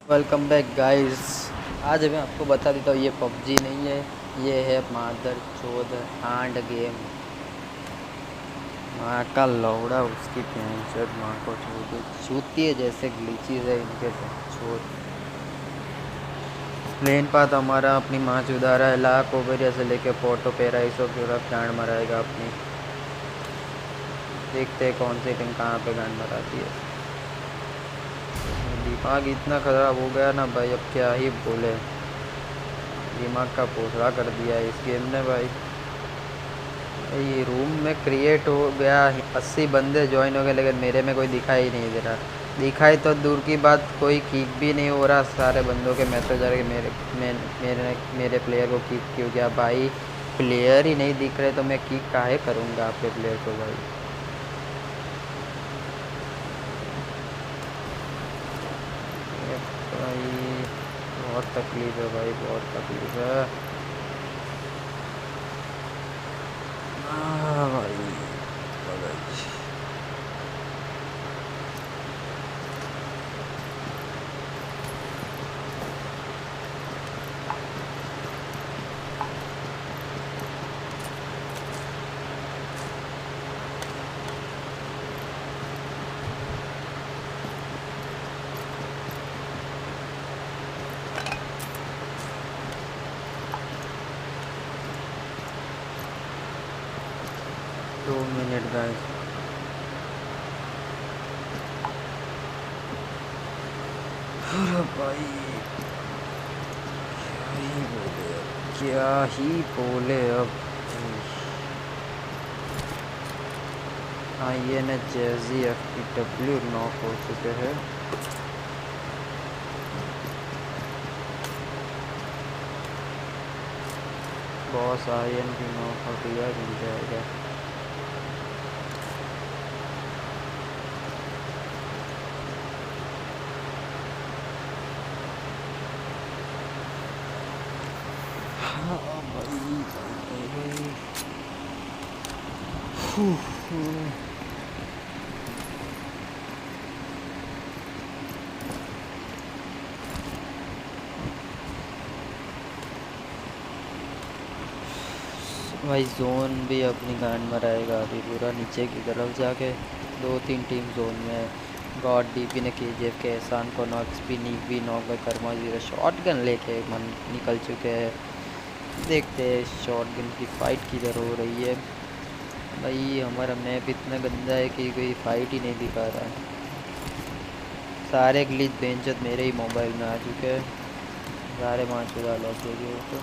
Welcome back guys. आज मैं आपको बता देता हूँ, ये पबजी नहीं है, ये है मादर चोद हांड गेम। माँ का लौड़ा उसकी पैंचर माँ को छूती है, जैसे ग्लिचीज है इनके चोद। प्लेन पाथ हमारा अपनी माँ चुदा रहा है, लाख ओबेरिया से लेके पोर्टो पेराइसो पूरा गांड मराएगा अपनी। देखते हैं कौन सी टीम कहाँ पे गांड मराती है। दिमाग इतना ख़राब हो गया ना भाई, अब क्या ही बोले। दिमाग का पोसड़ा कर दिया है इस गेम ने भाई। ये रूम में क्रिएट हो गया, 80 बंदे ज्वाइन हो गए, लेकिन मेरे में कोई दिखाई नहीं दे रहा। दिखाई तो दूर की बात, कोई किक भी नहीं हो रहा। सारे बंदों के मैसेज आ रहे मेरे प्लेयर को किक क्यों गया भाई। प्लेयर ही नहीं दिख रहे तो मैं किक काहे करूँगा आपके प्लेयर को भाई। भाई बहुत तकलीफ है भाई, बहुत तकलीफ है। भाई 2 मिनट गाइस। अरे भाई क्या ही बोले अब। INH जैजी FPW नॉक हो चुके हैं। बॉस IN भी नॉक हो गया, मिल जाएगा। हाँ भाई भाई जोन भी अपनी गांड मराएगा अभी पूरा नीचे की तरफ जाके। 2-3 टीम जोन में है। गॉड DP ने KGF के एहसान को नॉक, स्पिनिक भी नॉक है, कर्मा जीरो शॉट गन लेके मन निकल चुके हैं। देखते हैं शॉट गन की फ़ाइट किधर हो रही है भाई। हमारा मैप इतना गंदा है कि कोई फ़ाइट ही नहीं दिखा रहा है। सारे ग्लिच बेंचत मेरे ही मोबाइल में आ चुके हैं। सारे 5,000 लॉक हो गए तो।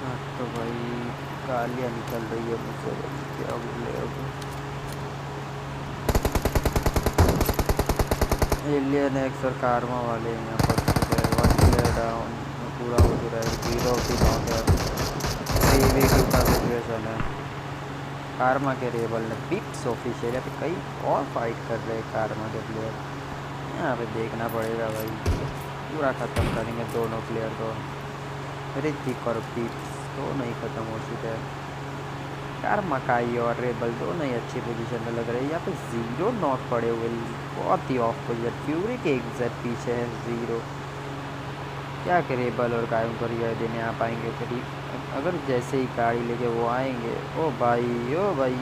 हाँ तो भाई गालियाँ निकल रही है मुझसे भाई, क्या बोले अब। एलियन एक्स और कारमा वाले हैं यहाँ पर। 1 प्लेयर डाउन पूरा हो चुका है, 0 भी नॉक है। 3v2 का सिचुएशन है। कारमा के रेबल ने बिट्स ऑफिशियल यहाँ पे कई और फाइट कर रहे हैं कारमा के प्लेयर। यहाँ पे देखना पड़ेगा भाई, पूरा ख़त्म करेंगे दोनों प्लेयर को। ऋतिक और बिट्स दोनों ही ख़त्म हो चुके हैं। यार मकाई और रेबल दोनों ही अच्छी पोजीशन में लग रहे हैं। यहाँ पे 0 नॉक पड़े हुए, बहुत ही ऑफ पोजीशन। फ्यूरी के एग्जैक्ट पीछे है 0। क्या कि रेबल और कायम को रिवाइव देने आ पाएंगे फिर अगर जैसे ही गाड़ी लेके वो आएंगे। ओ भाई ओ भाई,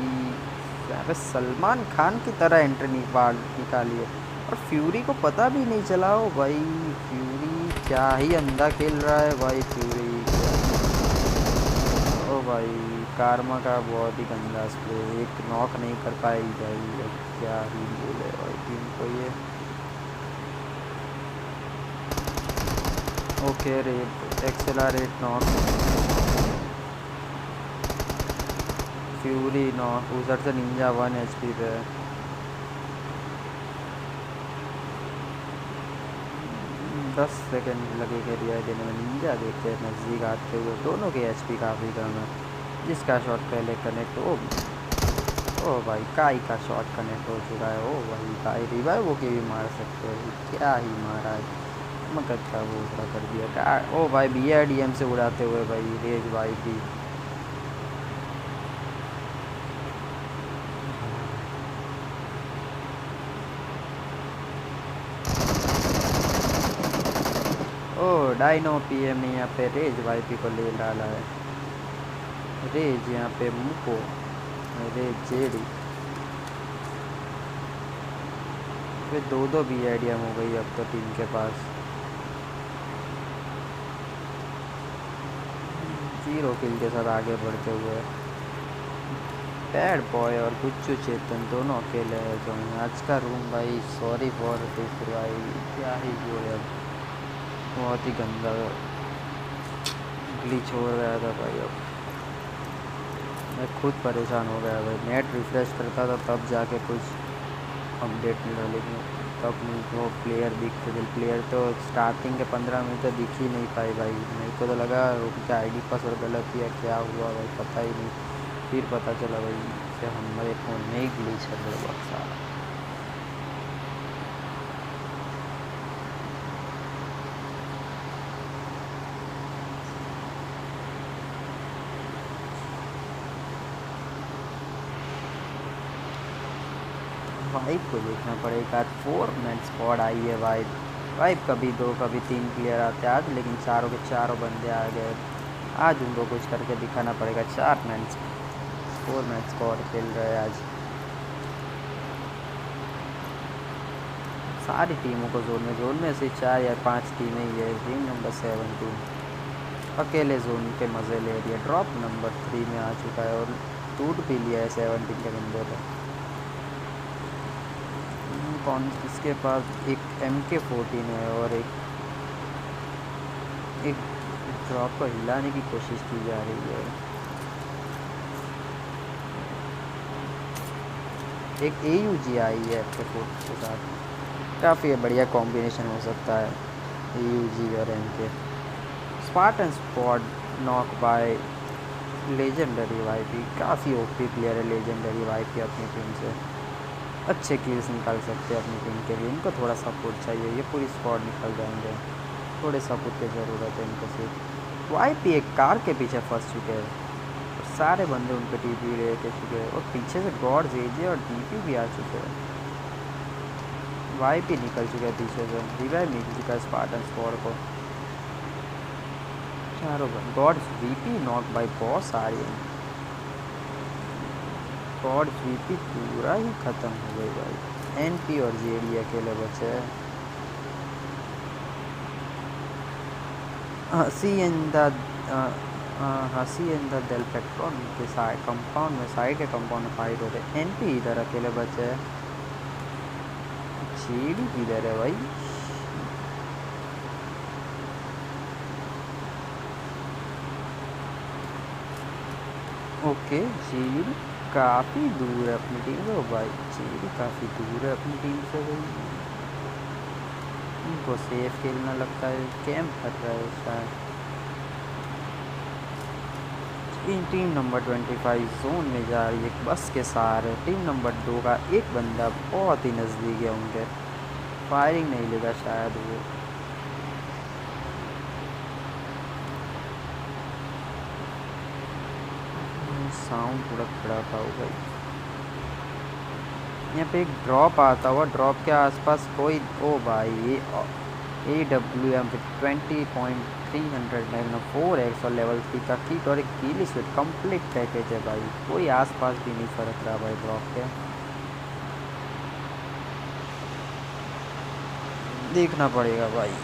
यहाँ पे सलमान खान की तरह एंट्री निकाली है और फ्यूरी को पता भी नहीं चला। ओ भाई फ्यूरी क्या ही अंधा खेल रहा है भाई फ्यूरी। ओ भाई कारमा का बहुत ही गंदा स्प्रे, एक नॉक नहीं कर पाएगी भाई। अब क्या ही बोले भाई टीम को ये। ओके रे एक्सेलरेट नॉक, फ्यूरी नॉक, उधर से निंजा 1 HP पे है। 10 सेकेंड लगेगा रिवाइव देने में। निंजा देखते हैं नज़दीक आते हुए, दोनों के HP काफ़ी कम है। जिसका शॉट पहले कनेक्ट हो। ओ भाई काई का शॉट कनेक्ट हो चुका है। ओ भाई काई रिवाइव हो के भी मार सकते हो, क्या ही मारा है। मगध का वो उड़ा कर दिया। ओ भाई BIDM से उड़ाते हुए भाई रेज भाई भी। डायनो पीएम ने यहाँ पे रेज वाईपी को ले डाला है। रेज यहाँ पे मुको, रेज जेडी पे 2-2 भी आइडियम हो गई अब तो टीम के पास। 0 किल के साथ आगे बढ़ते हुए बैड बॉय और गुच्चू चेतन दोनों अकेले हैं। जो आज का रूम भाई, सॉरी फॉर दिस भाई, क्या ही जो है बहुत ही गंदा ग्लिच हो गया था भाई। अब मैं खुद परेशान हो गया भाई, नेट रिफ़्रेश करता था तब जाके कुछ अपडेट मिला, लेकिन तब नहीं वो प्लेयर दिखते थे। प्लेयर तो स्टार्टिंग के 15 मिनट तो दिख ही नहीं पाए भाई। मेरे को तो लगा उनका आईडी पासवर्ड गलत या क्या हुआ भाई, पता ही नहीं। फिर पता चला भाई कि हमारे फ़ोन में ही ग्लिच है बहुत सारा। वाइब को देखना पड़ेगा। 4 मैन स्क्वाड आई है वाइब कभी 2 कभी 3 प्लेयर आते हैं आज, लेकिन चारों के चारों बंदे आ गए। आज उनको कुछ करके दिखाना पड़ेगा। 4 मैन स्क्वाड खेल रहे हैं आज। सारी टीमों को जोन में से 4 या 5 टीमें ही है। टीम नंबर 17 अकेले जोन के मज़े ले रही है। ड्रॉप नंबर 3 में आ चुका है और टूट भी लिया है 17 के बंदे पर। कौन इसके पास एक MK14 है और एक ड्रॉप को हिलाने की कोशिश की जा रही है। एक AUG आई है MK14 के साथ, काफ़ी बढ़िया कॉम्बिनेशन हो सकता है AUG और MK। Spartan squad knock by legendary YP, काफ़ी ओपी प्लेयर है लेजेंडरी वाईपी अपनी टीम से। अच्छे किल्स निकाल सकते हैं अपनी टीम के लिए। इनको थोड़ा सपोर्ट चाहिए, ये पूरी स्क्वाड निकल जाएंगे, थोड़े सपोर्ट की ज़रूरत है इनको सिर्फ। वाईपी एक कार के पीछे फंस चुके हैं और सारे बंदे उन पर TP ले चुके हैं और पीछे से गॉड जेजे और DP भी आ चुके हैं। वाईपी निकल चुके हैं पीछे से, रिवाइव मिल चुका है स्पार्टन स्क्वाड को। चारों gods VP knock by boss आ रही है। गॉड VP पूरा ही ख़त्म हो गई भाई। NP और JD अकेले बचे हैं। हंसी इन द डेल पेट्रोन के साइड कंपाउंड में, साइड के कंपाउंड में फाइट हो रहे। NP इधर अकेले बचे हैं। JD किधर है भाई? ओके JD काफ़ी दूर है अपनी टीम से भाई। JD काफ़ी दूर है अपनी टीम से भाई। इनको सेफ खेलना लगता है, कैंप कर रहा है शायद। टीम नंबर 25 जोन में जा रही है बस के सहारे। टीम नंबर 2 का एक बंदा बहुत ही नज़दीक है उनके, फायरिंग नहीं लेगा शायद वो। साउंड थोड़ा खड़ा था वो भाई। यहाँ पे एक ड्रॉप आता हुआ, ड्रॉप के आसपास कोई, ओ भाई AWM 20.300 मैग्ना 4x और लेवल 3 का किट और एक पीली स्विट कंप्लीट पैकेज है भाई। कोई आसपास भी नहीं फर्क रहा भाई ड्रॉप के। देखना पड़ेगा भाई।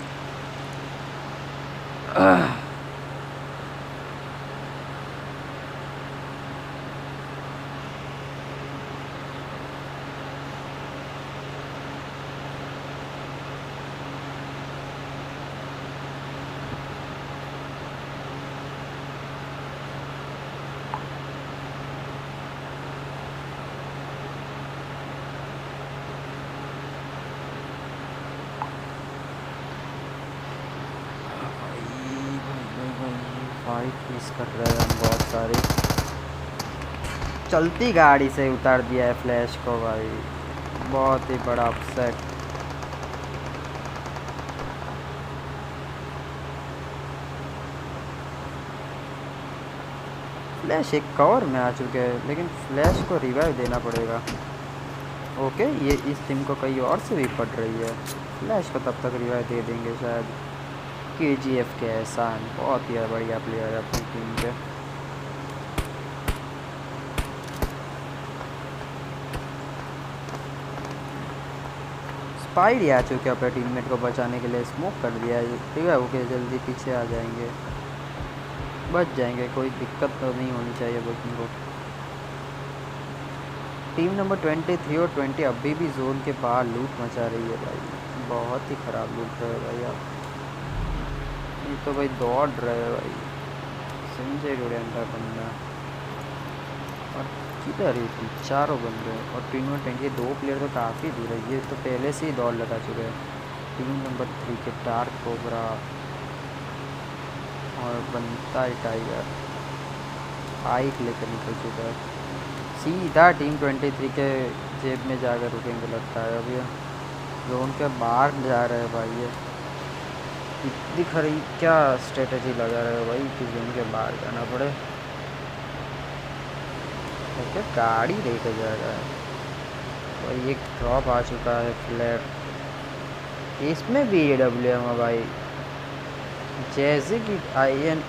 फाइट मिस कर रहे हैं हम बहुत सारे। चलती गाड़ी से उतार दिया है फ्लैश को भाई, बहुत ही बड़ा अपसेट। फ्लैश एक कवर में आ चुके हैं, लेकिन फ्लैश को रिवाइव देना पड़ेगा। ओके ये इस टीम को कहीं और से भी पड़ रही है। फ्लैश को तब तक रिवाइव दे देंगे शायद। KGF के एहसान बहुत ही बढ़िया प्लेयर है अपनी टीम के। स्पाइड आ चुके अपने टीममेट को बचाने के लिए, स्मोक कर दिया है, ठीक है। ओके जल्दी पीछे आ जाएंगे, बच जाएंगे, कोई दिक्कत तो नहीं होनी चाहिए बस उनको। टीम नंबर 23 और 20 अभी भी जोन के बाहर लूट मचा रही है भाई, बहुत ही ख़राब लूट रहे हैं भाई आप। ये तो भाई दौड़ रहे हैं भाई, संजय डोडेंटा बंदा और किधर है थी, चारों बंदे। और टीम नंबर 20 के 2 प्लेयर तो काफ़ी दूर है, ये तो पहले से ही दौड़ लगा चुके हैं। टीम नंबर 3 के डार्क कोबरा और बनता है टाइगर बाइक लेकर निकल चुका है, सीधा टीम 23 के जेब में जाकर रुकेंगे लगता है। अभी जोन के बाहर जा रहे हैं भाई, ये इतनी खरी क्या स्ट्रेटजी लगा रहे हो भाई कि जोन के बाहर जाना पड़े। ओके गाड़ी लेकर जा रहा है भाई, एक ड्रॉप आ चुका है फ्लैट, इसमें भी AWM है भाई। जैसे कि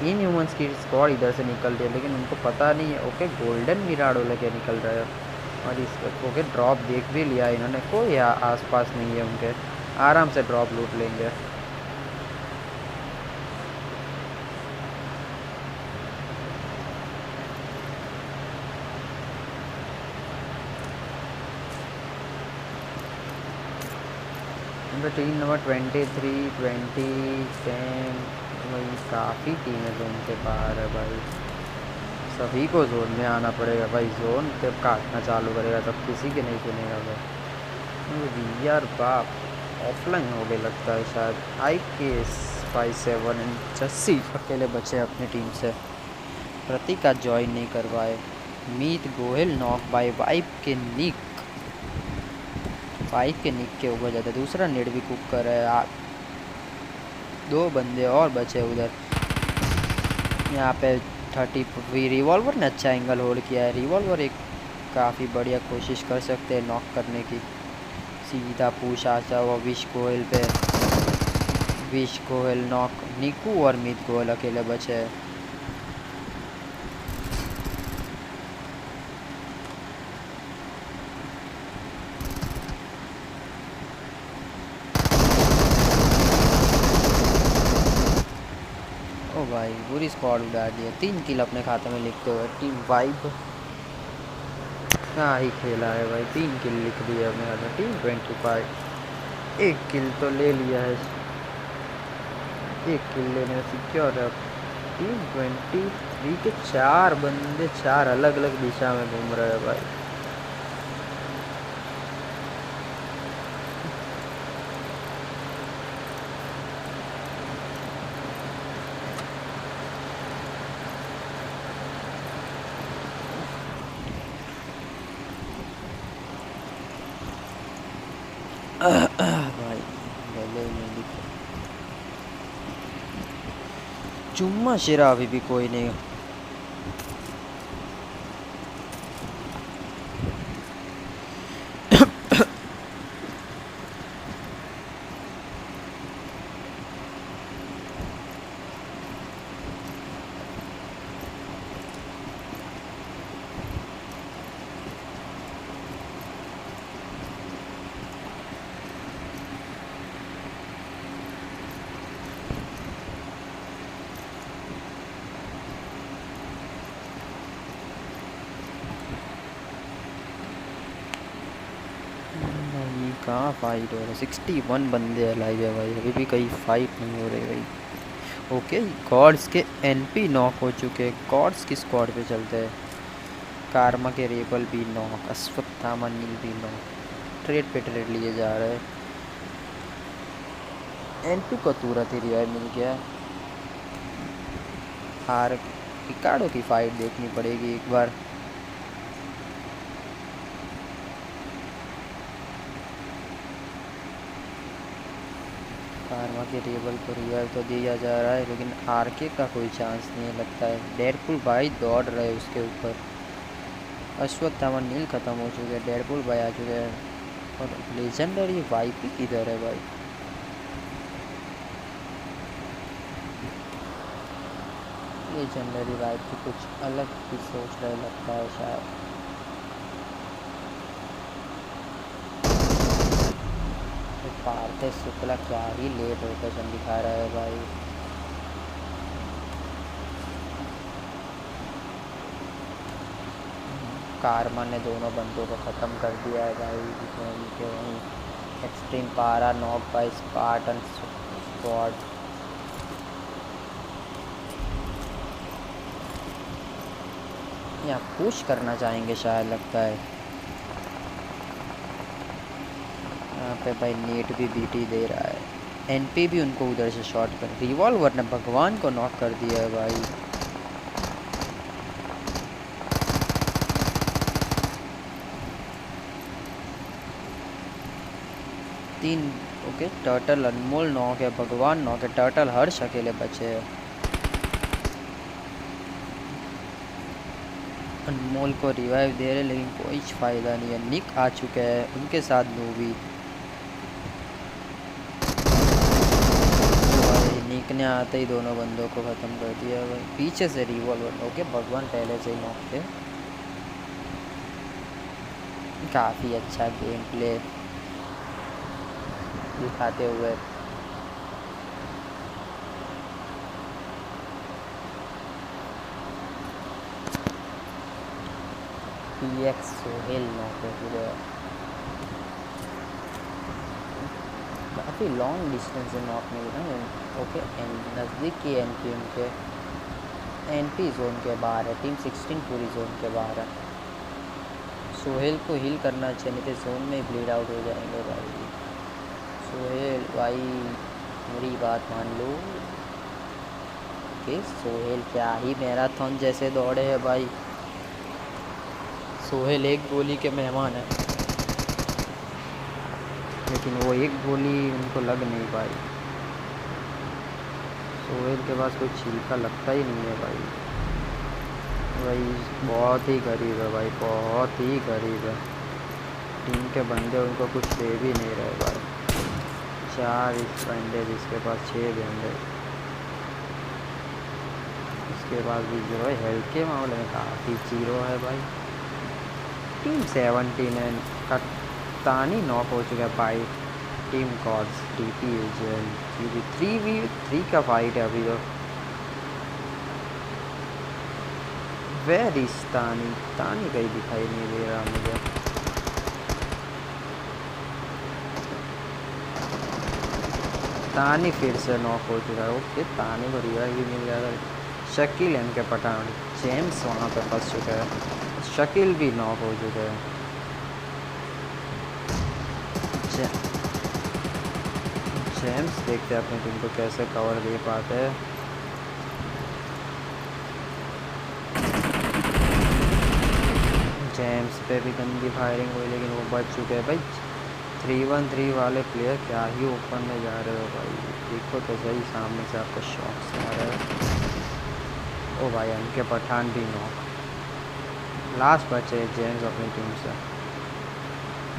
इन ह्यूमंस की स्क्वाड इधर से निकल रही है, लेकिन उनको पता नहीं है। ओके गोल्डन मिराडो लेके निकल रहा है और इस ओके ड्रॉप देख भी लिया इन्होंने, कोई आसपास नहीं है उनके, आराम से ड्रॉप लूट लेंगे। टीम नंबर 23, 20, 10 भाई काफ़ी टीमें जोन के बाहर है भाई, सभी को जोन में आना पड़ेगा भाई। जोन जब काटना चालू करेगा तब किसी के नहीं सुनेगा भाई। यार बाप ऑफलाइन हो गए लगता है शायद। IK57 जस्सी अकेले बचे अपनी टीम से, प्रतीक का ज्वाइन नहीं करवाए। मीत गोयल नॉक बाय वाइप के निक के ऊपर जाता है, दूसरा नेट भी कुक कर रहा है। 2 बंदे और बचे उधर, यहाँ पे 30 रिवॉल्वर ने अच्छा एंगल होल्ड किया है। रिवॉल्वर एक काफ़ी बढ़िया कोशिश कर सकते हैं नॉक करने की, सीधा पूछ आचा हुआ विश गोयल पे, विश गोयल नॉक। निकू और मीत गोयल अकेले बचे हैं। ओ भाई पूरी स्क्वाड उड़ा दिया, 3 किल अपने खाते में लिखते हुए। टीम वाइब हाँ ही खेला है भाई, 3 किल लिख दिया अपने खाते में। टीम 25 1 किल तो ले लिया है, 1 किल लेने सिक्योर है। टीम 23 के 4 बंदे 4 अलग अलग दिशा में घूम रहे हैं भाई। भाई गले में दिख चुम्मा शेरा अभी भी कोई नहीं। कहाँ फाइट हो रहा है, 61 बंदे अलाइव है भाई, अभी भी कहीं फाइट नहीं हो रही भाई। ओके गॉड्स के NP नॉक हो चुके हैं, गॉड्स की स्क्वाड पे चलते हैं। कारमा के रेबल भी नॉक, अश्वत्थामा नील भी नॉक, ट्रेड पे ट्रेड लिए जा रहे हैं। N2 को तुरंत ही रिवाइव मिल गया। हार रिकार्डो की फाइट देखनी पड़ेगी एक बार। कारमा के रेबल को रिवाइव तो दिया जा रहा है, लेकिन RK का कोई चांस नहीं है लगता है। डेडपुल भाई दौड़ रहे हैं उसके ऊपर। अश्वत्थामा नील ख़त्म हो चुके हैं, डेडपुल भाई आ चुके हैं। और लेजेंडरी वाइपी किधर है भाई? लेजेंडरी वाइब की कुछ अलग ही सोच रहे लगता है शायद। पार्थिव शुक्ला क्या ही लेट लोकेशन दिखा रहा है भाई। कारमा ने दोनों बंदों को ख़त्म कर दिया है भाई, वहीं के वहीं। एक्सट्रीम पारा नॉक बाय स्पार्टन स्क्वाड। यहाँ पुश करना चाहेंगे शायद लगता है। यहाँ पे भाई नीट भी बीटी दे रहा है। एनपी भी उनको उधर से शॉट कर, रिवॉल्वर ने भगवान को नॉक कर दिया है भाई। तीन ओके, टर्टल अनमोल नॉक है, भगवान नॉक है, टर्टल हर्ष अकेले बचे हैं। अनमोल को रिवाइव दे रहे लेकिन कोई फ़ायदा नहीं है। निक आ चुके हैं, उनके साथ मूवी। भाई निक ने आते ही दोनों बंदों को ख़त्म कर दिया भाई। पीछे से रिवॉल्वर ओके, भगवान पहले से ही नॉक थे। काफ़ी अच्छा गेम प्ले दिखाते हुए। पीएक्स सोहेल नॉक है पूरे। काफ़ी लॉन्ग डिस्टेंस से नॉक नहीं है ओके। नज़दीक की एनपी उनके एनपी जोन के बाहर है। टीम 16 पूरी जोन के बाहर है। सोहेल को हील करना चाहिए, नहीं तो जोन में ब्लीड आउट हो जाएंगे भाई। सोहेल भाई मेरी बात मान लो कि सोहेल क्या ही मैराथन जैसे दौड़े हैं भाई। सोहेल एक गोली के मेहमान है, लेकिन वो एक गोली उनको लग नहीं पाई। सोहेल के पास कोई छिलका लगता ही नहीं है भाई। भाई बहुत ही गरीब है भाई, बहुत ही गरीब है। टीम के बंदे उनको कुछ दे भी नहीं रहे भाई। 4 इस बंदे जिसके पास 6 बंदे, उसके बाद भी जो है हेल्थ के मामले में काफ़ी जीरो है भाई। टीम 17 का तानी नॉक हो चुका है भाई। Team chords DP agent 3v3 का फाइट है अभी तो। वेयर इज तानी? तानी कहीं दिखाई नहीं दे रहा मुझे। तानी फिर से नॉक हो चुका है ओके। तानी को रिवाइव भी मिल जाएगा। शकील एम के पठान जेम्स वहाँ पे फंस चुका है। शकील भी नॉक हो चुका है। जेम्स देखते हैं अपनी टीम को कैसे कवर दे पाते हैं। जेम्स पे भी गंदी फायरिंग हुई लेकिन वो बच चुके हैं भाई। 3-1-3 वाले प्लेयर क्या ही ओपन में जा रहे हो भाई। देखो तो सही सामने से आपको शॉट से आ रहा है। ओ भाई उनके पठान भी नॉक। लास्ट बचे जेम्स अपनी टीम से।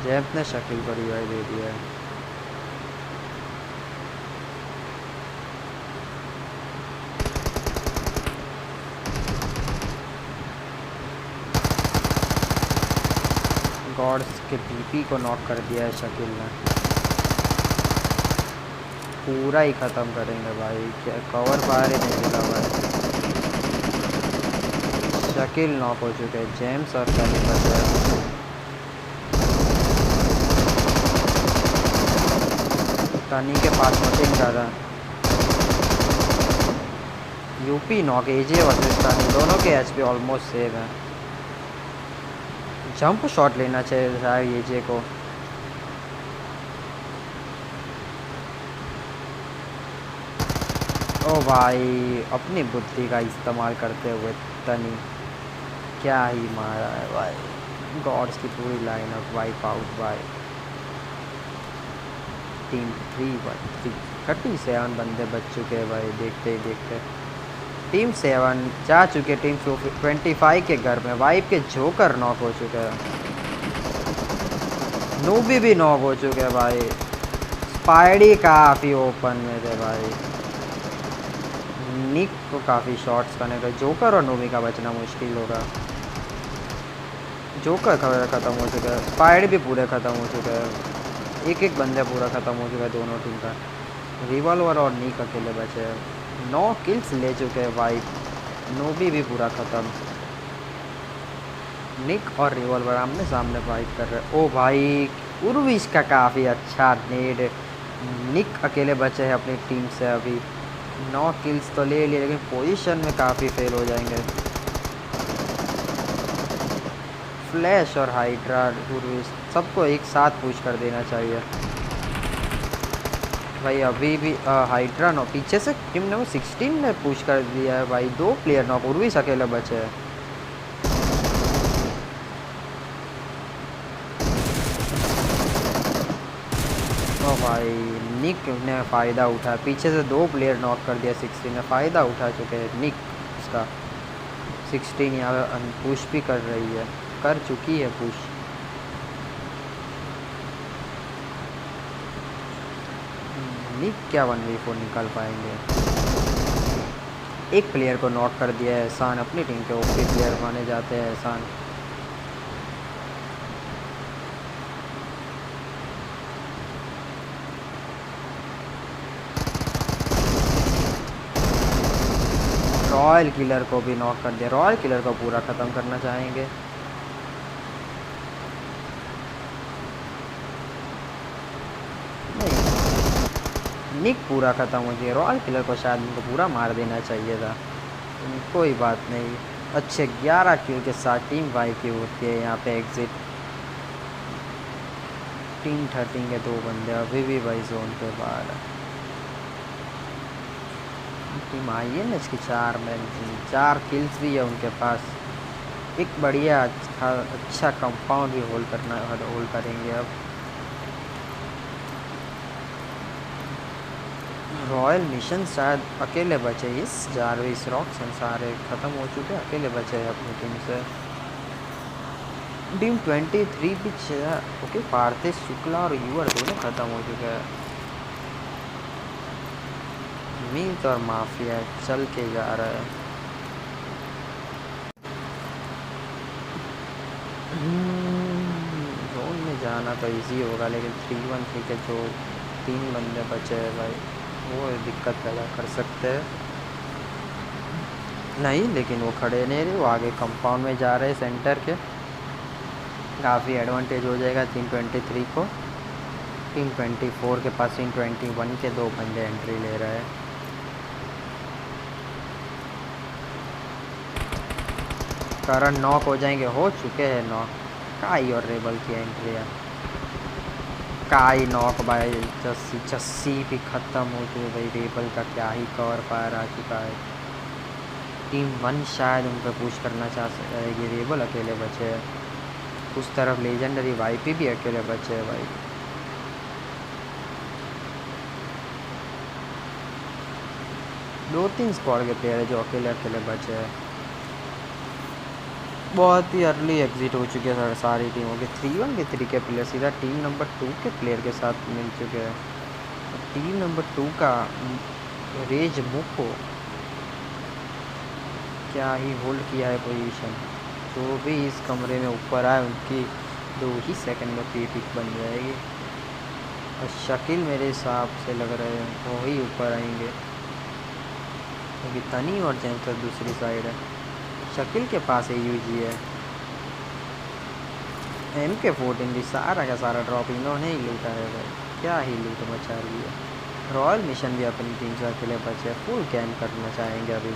जेम्स ने शकील को रिवाइव दे दिया है। गॉड्स के डीपी को नॉक कर दिया है शकील ने। पूरा ही ख़त्म करेंगे भाई, क्या कवर फायर ही नहीं मिला भाई। शकील नॉक हो चुके हैं। जेम्स और टनी बच गए। टनी के पास मटिंग कर रहा है। UP knock. एजे वर्सेस टनी, दोनों के एचपी ऑलमोस्ट सेव हैं। जंप शॉट लेना चाहिए था एजे को। ओ भाई अपनी बुद्धि का इस्तेमाल करते हुए टनी क्या ही मारा है भाई। गॉड्स की पूरी लाइनअप वाइप आउट भाई। टीम 3-1-3 37 बंदे बच चुके हैं भाई देखते ही देखते। टीम 7 जा चुके टीम 25 के घर में। वाइप के जोकर नॉक हो चुके हैं। नूबी भी नॉक हो चुके हैं भाई। स्पाइडी काफ़ी ओपन में थे भाई। निक को काफ़ी शॉट्स करने का, जोकर और नोबी का बचना मुश्किल होगा। जोकर ख़त्म हो चुका है, स्पाइड भी पूरे ख़त्म हो चुका है, एक एक बंदे पूरा ख़त्म हो चुका है दोनों टीम का। रिवॉल्वर और निक अकेले बचे हैं, 9 किल्स ले चुके हैं भाई। नोबी भी पूरा ख़त्म। निक और रिवॉल्वर आमने सामने फाइट कर रहे हैं। ओ भाई, उर्विश का काफ़ी अच्छा नेड। निक अकेले बचे हैं अपनी टीम से अभी। 9 किल्स तो ले लिए, लेकिन पोजीशन में काफ़ी फेल हो जाएंगे। फ्लैश और हाइड्रा, उर्विश सबको एक साथ पुश कर देना चाहिए भाई। अभी भी हाइड्रा नॉक पीछे से टीम नंबर 16 ने पुश कर दिया है भाई। 2 प्लेयर नॉक, उर्विश अकेले बचे हैं। ओ भाई, निक ने फ़ायदा उठाया, पीछे से 2 प्लेयर नॉक कर दिया। 16 ने फ़ायदा उठा चुके हैं निक उसका। 16 यहाँ पे पुश भी कर रही है, कर चुकी है पुश। निक क्या 1v4 निकाल पाएंगे। एक प्लेयर को नॉक कर दिया है एहसान, अपनी टीम के ओपी प्लेयर माने जाते हैं एहसान। रॉयल किलर को भी नॉक कर दिया, रॉयल किलर को पूरा ख़त्म करना चाहेंगे। नहीं, निक पूरा ख़त्म हो गया, रॉयल किलर को शायद उनको पूरा मार देना चाहिए था। कोई बात नहीं, अच्छे 11 किल के साथ टीम वाई की होती है यहाँ पे एग्ज़िट। टीम 13 के 2 बंदे अभी भी भाई जोन के बाहर है। टीम आई है ना इसकी 4 मैन, 4 किल्स भी है उनके पास। एक बढ़िया अच्छा कंपाउंड भी होल्ड करेंगे अब। रॉयल मिशन शायद अकेले बचे, इस जारविस रॉक्सन सारे ख़त्म हो चुके हैं, अकेले बचे हैं अपनी टीम से। टीम 23 भी ओके, पार्थिव शुक्ला और यूआर दोनों ख़त्म हो चुके हैं। मीत और माफिया चल के जा रहा है। जोन में जाना तो इजी होगा, लेकिन 3-1-3 के जो 3 बंदे बचे हैं भाई, वो दिक्कत पैदा कर सकते हैं। नहीं, लेकिन वो खड़े नहीं रहे, वो आगे कंपाउंड में जा रहे हैं सेंटर के। काफ़ी एडवांटेज हो जाएगा टीम 23 को। टीम 24 के पास टीम 21 के 2 बंदे एंट्री ले रहे हैं। करंट नॉक हो जाएंगे, हो चुके हैं नॉक। काई और रेबल की एंट्री है। काई नॉक भाई, जस्सी भी ख़त्म हो चुकी भाई। रेबल का क्या ही कवर फायर आ चुका है। टीम 1 शायद उन पर पुश करना चाहेगी। रेबल अकेले बचे हैं, उस तरफ लेजेंडरी वाईपी भी अकेले बचे हैं भाई। दो 3 स्क्वाड के प्लेयर है जो अकेले अकेले बचे हैं। बहुत ही अर्ली एग्जिट हो चुके हैं सारी टीमों के। 3-1-3 के प्लेयर सीधा टीम नंबर 2 के प्लेयर के साथ मिल चुके हैं। टीम नंबर 2 का रेज मुको क्या ही होल्ड किया है पोजीशन। जो भी इस कमरे में ऊपर आए उनकी 2 ही सेकंड में पिक बन जाएगी। और शकील मेरे हिसाब से लग रहे हैं वो ही ऊपर आएंगे, क्योंकि तनी और जैंकर दूसरी साइड है। शकील के पास AUG है, MK14 भी सारा का सारा ड्रॉप इन्होंने ही लूटा है भाई। क्या ही लूट मचा रही है। रॉयल मिशन भी अपनी टीम से अकेले बचे, फुल कैम्प करना चाहेंगे, अभी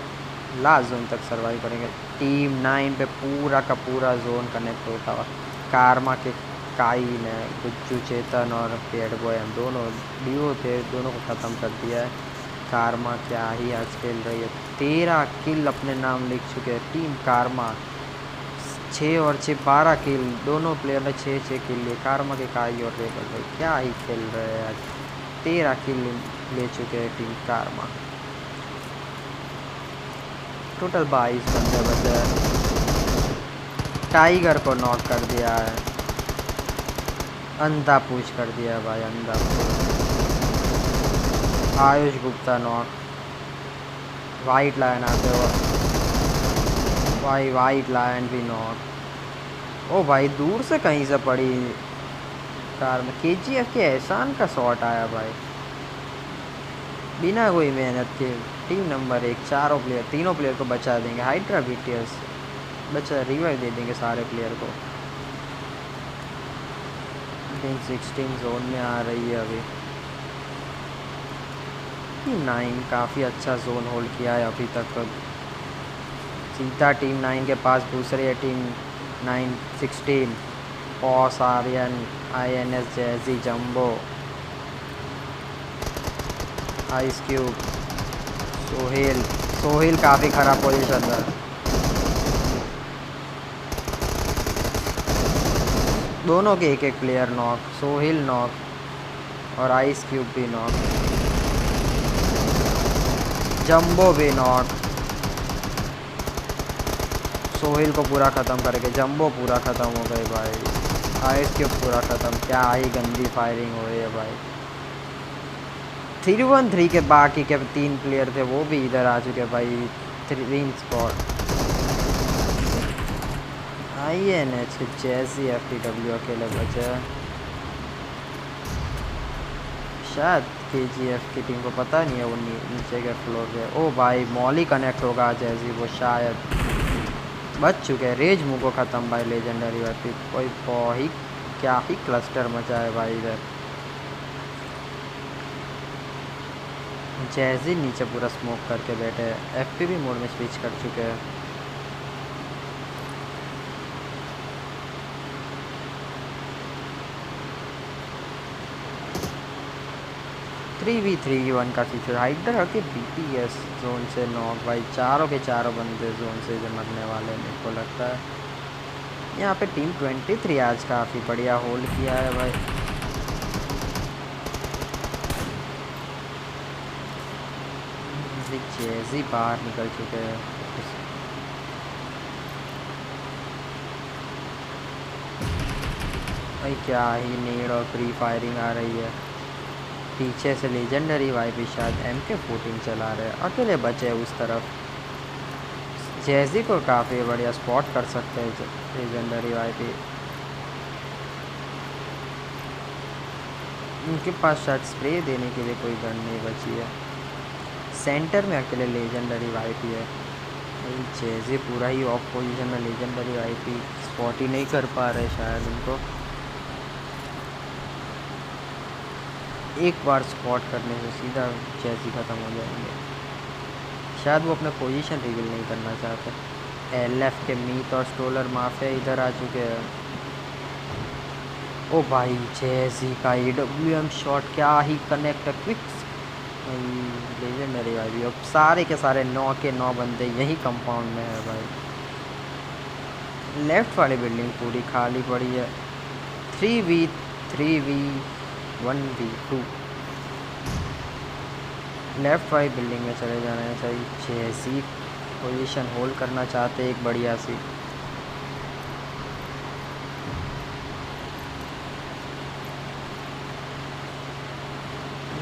लास्ट जोन तक सर्वाइव करेंगे। टीम 9 पे पूरा का पूरा जोन कनेक्ट होता हुआ कारमा के काई ने गुज्जू चेतन और पेड बॉय हम दोनों डिओ थे, दोनों को ख़त्म कर दिया है। कारमा क्या ही आज खेल रही है, 13 किल अपने नाम लिख चुके हैं टीम कारमा। 6 और 6 12 किल, दोनों प्लेयर ने 6-6 किल लिए। कारमा के काई और रेबल भाई क्या ही खेल रहे हैं आज। 13 किल ले चुके हैं टीम कारमा। टोटल 22 बंदे बचे। टाइगर को नॉक कर दिया है, अंधा पुश कर दिया है भाई, अंधा push. Ayush Gupta knock. White lion आते हो भाई, वाइट लायन भी नॉक। ओ भाई दूर से कहीं से पड़ी कार में। केजीएफ के एहसान का शॉट आया भाई, बिना कोई मेहनत के। टीम नंबर 1 चारों प्लेयर, तीनों प्लेयर को बचा देंगे। हाइड्रा बीटीएस बचा, रिवाइव दे देंगे सारे प्लेयर को। टीम 16 जोन में आ रही है अभी। टीम 9 काफ़ी अच्छा जोन होल्ड किया है अभी तक। सीधा टीम 9 के पास दूसरी है टीम 9 16। पॉस, Aryan, INS, Jazzy, Jumbo, ice cube, Sohail. Sohail काफ़ी ख़राब पोजीशन है। दोनों के एक एक प्लेयर नॉक, सोहेल नॉक और आइस क्यूब भी नॉक, जंबो भी नॉक। सोहेल को पूरा ख़त्म करके जंबो पूरा ख़त्म हो गए भाई। आइस क्यूब पूरा ख़त्म। क्या ही गंदी फायरिंग हो रही है भाई। 3-1-3 के बाकी के 3 प्लेयर थे वो भी इधर आ चुके भाई। 3 स्पॉट। INH के जैसी FTW अकेले बचे। शायद KGF की टीम को पता नहीं है वो नीचे के फ्लोर पे। ओ भाई मॉली कनेक्ट होगा जैसी, वो शायद बच चुके हैं। रेज मुँह को ख़त्म भाई लेजेंडरी वापी। कोई ही क्या ही क्लस्टर मचा है भाई इधर। जैजी नीचे पूरा स्मोक करके बैठे हैं। FPV मोड में स्विच कर चुके हैं। थ्री वी 3-1 का फीचर। हाइड्रा के BTS जोन से नॉक भाई। चारों के चारों बंदे जोन से जो मरने वाले मेरे को लगता है। यहाँ पे टीम 23 आज काफ़ी बढ़िया होल्ड किया है भाई। जैजी बाहर निकल चुके हैं। भाई क्या ही नीड और फ्री फायरिंग आ रही है। पीछे से लेजेंडरी वाई भी शायद MK14 चला रहे हैं। अकेले बचे उस तरफ। जैजी को काफ़ी बढ़िया स्पॉट कर सकते हैं लेजेंडरी वाई भी। उनके पास शायद स्प्रे देने के लिए कोई गन नहीं बची है। सेंटर में अकेले लेजेंडरी वाईपी है। जैजे पूरा ही ऑफ पोजीशन में। लेजेंडरी वाईपी स्पॉट ही नहीं कर पा रहे शायद उनको। एक बार स्पॉट करने से सीधा जैसी ख़त्म हो जाएंगे। शायद वो अपना पोजीशन रिवील नहीं करना चाहते। LF के मीत और स्टोलर माफिया इधर आ चुके हैं। ओ भाई जैसी का AWM शॉट क्या ही कनेक्ट है। क्विक लेजेंडरी भाई। अब सारे के सारे 9 के 9 बंदे यही कंपाउंड में है भाई। लेफ़्ट वाली बिल्डिंग पूरी खाली पड़ी है। 3v3v 1v2। लेफ़्ट वाली बिल्डिंग में चले जाना चाहिए। जैसी पोजीशन होल्ड करना चाहते एक बढ़िया सी।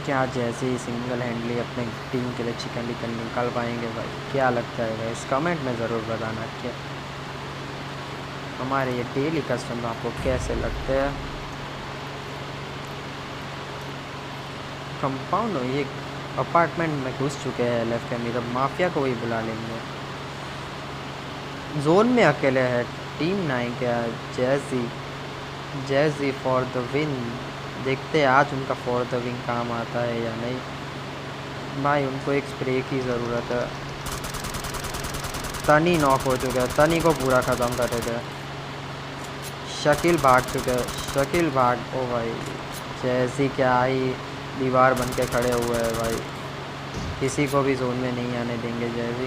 क्या जैसे ही सिंगल हैंडली अपने टीम के लिए चिकन डिकन निकाल पाएंगे भाई? क्या लगता है भाई? इस कमेंट में ज़रूर बताना क्या हमारे ये डेली कस्टमर आपको कैसे लगते हैं। कंपाउंड ये अपार्टमेंट में घुस चुके हैं LF के अमीर। माफिया को वही बुला लेंगे। जोन में अकेले है टीम 9 क्या। Jazzy for the win. देखते हैं आज उनका फॉर द विन काम आता है या नहीं भाई। उनको एक स्प्रे की ज़रूरत है। तनी नॉक हो चुका है। तनी को पूरा ख़त्म कर देते हैं। शकील भाग चुके हैं। शकील भाग। ओ भाई जैसी क्या ही दीवार बन के खड़े हुए हैं भाई। किसी को भी जोन में नहीं आने देंगे जैसी।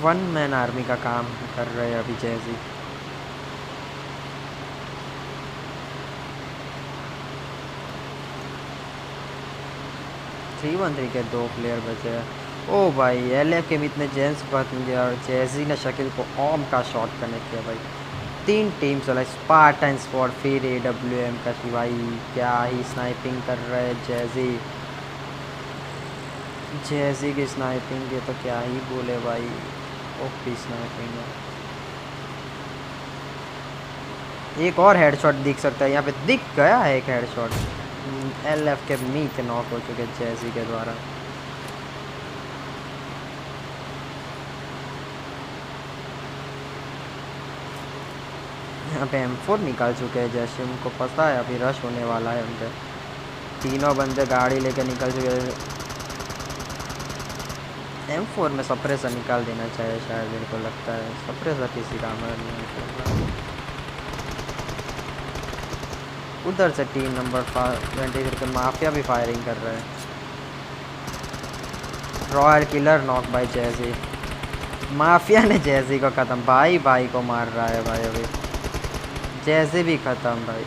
1 मैन आर्मी का काम कर रहे हैं अभी जैसी। थ्री के 2 प्लेयर बचे हैं। ओ भाई LF के मित ने जेम्स बच गया और जैसी ने शकील को ऑम का शॉट कनेक्ट किया भाई। 3 टीम चला। स्पार्टन स्पॉट फिर AWM का। भाई क्या ही स्नाइपिंग कर रहे हैं जैसी। जैसी की स्नाइपिंग के तो क्या ही बोले भाई, ओपी स्नाइपिंग है। एक और हेडशॉट दिख सकता है यहाँ पे, दिख गया है एक हेडशॉट। LF के नीचे नॉक हो चुके जैसी के द्वारा। यहाँ पे M4 निकाल चुके हैं, जैसे उनको पता है अभी रश होने वाला है उनके। तीनों बंदे गाड़ी लेकर निकल चुके हैं। M4 में सप्रेसर निकाल देना चाहिए शायद, मेरे को लगता है सप्रेसर किसी काम में नहीं चल रहा। उधर से टीम नंबर 23 के माफिया भी फायरिंग कर रहे हैं। रॉयल किलर नॉक बाई जैसी। माफिया ने जैसी को ख़त्म, भाई भाई को मार रहा है भाई अभी। जैसे भी ख़त्म भाई।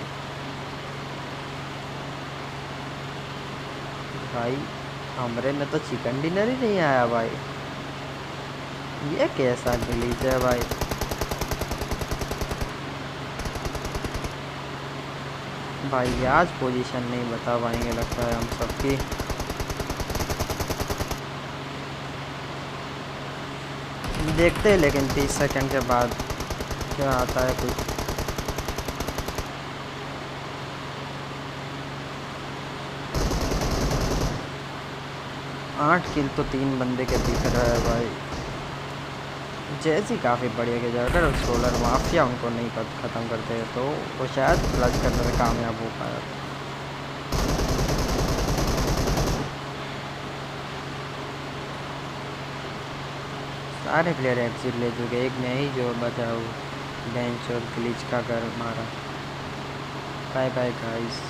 भाई हमरे में तो चिकन डिनर ही नहीं आया भाई, ये कैसा ग्लिच है भाई। भाई आज पोजीशन नहीं बता पाएंगे लगता है हम सबकी। देखते हैं लेकिन 30 सेकंड के बाद क्या आता है कुछ। 8 किल तो 3 बंदे के दिख रहा है भाई। जैसी काफ़ी बढ़िया के जाकर सोलर माफिया उनको नहीं ख़त्म करते तो वो शायद क्लच करने में कामयाब हो पाया। सारे प्लेयर एग्जिट ले चुके, एक मैं ही जो बचा हूँ बेंच और ग्लिच का कर मारा। Bye bye guys.